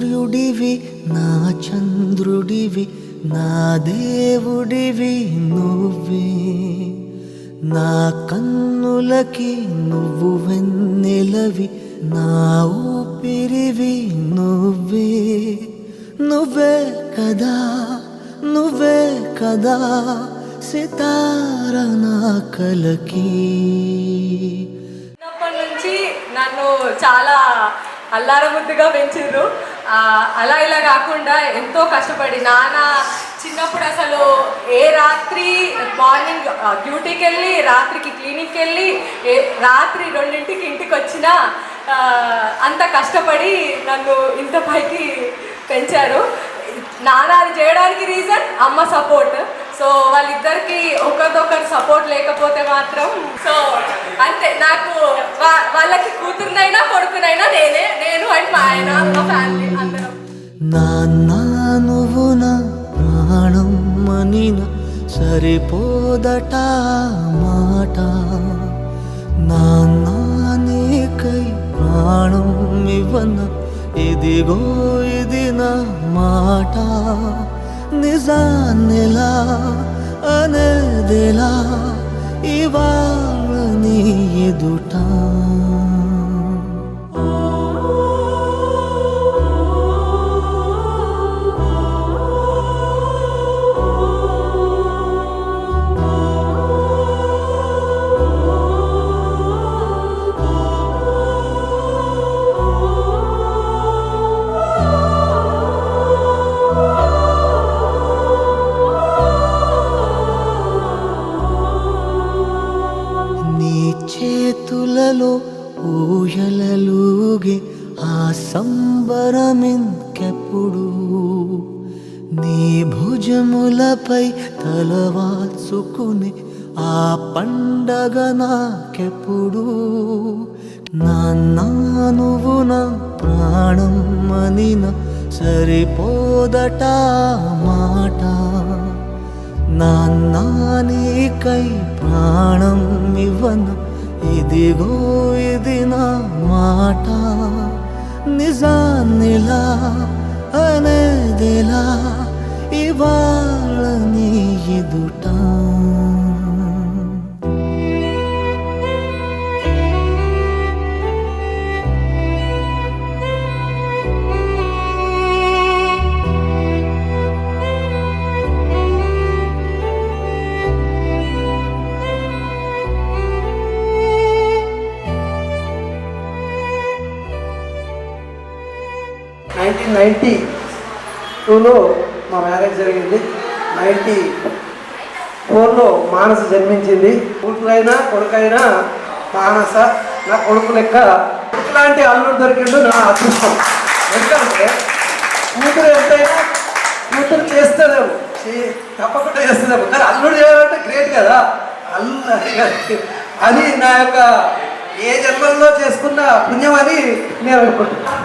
సూర్యుడివి నా చంద్రుడివి నా దేవుడివి నువ్వే నా కన్నులకి నువ్వు వెన్నెలవి నా ఊపిరివి నువ్వే నువ్వే కదా నువ్వే కదా సితార నా కలకి. చిన్నప్పటి నుంచి నన్ను చాలా అల్లారముద్దుగా పెంచారు. అలా ఇలా కాకుండా ఎంతో కష్టపడి నాన్న చిన్నప్పుడు అసలు ఏ రాత్రి మార్నింగ్ డ్యూటీకి వెళ్ళి రాత్రికి క్లినిక్కి వెళ్ళి రాత్రి 2ంటికి ఇంటికి వచ్చినా అంత కష్టపడి నన్ను ఇంత పైకి పెంచారు. నాన్న అది చేయడానికి రీజన్ అమ్మ సపోర్ట్. సో వాళ్ళిద్దరికి ఒకరిదొకరు సపోర్ట్ లేకపోతే మాత్రం సో అంతే. నాకు వాళ్ళకి కూతురునైనా కొడుకునైనా నేను అండ్ మా ఆయన మా ఫ్యామిలీ అందరం. నాన్న నువ్వు నా ప్రాణం మనిన సరిపోదట మాట నాన్న నీకై ప్రాణం ఇవ్వన ఇదిగో ఇది నా మాట నిజాన్నిలా అనేదిలా ఇవాళ నీ ఎదుట. చేతులలో ఊయలలుగే ఆ సంబరమింకెప్పుడు నీ భుజములపై తలవాల్చుకుని ఆ పండగ నాకెప్పుడు. నాన్న నువ్వు నా ప్రాణం మనిన సరిపోదట మాట నాన్న నీకై ప్రాణం ఇవ్వన ఇదిగో ఇది నా మాట నిజాన్నిలా అనేదిలా ఇవాళ నీ ఎదుట. (1992) మా మ్యారేజ్ జరిగింది. 94లో మానస జన్మించింది. కూతురైనా కొడుకైనా మానస నా కొడుకు లెక్క ఇట్లాంటి అల్లుడు దొరికిండు నా అదృష్టం. ఎందుకంటే కూతురు ఎంతైనా కూతురు చేస్తుందేమో తప్పకుండా చేస్తుందేమో కానీ అల్లుడు చేయాలంటే గ్రేట్ కదా. అది నా యొక్క ఏ జన్మల్లో చేసుకున్న పుణ్యం అని నేను అనుకుంటున్నాను.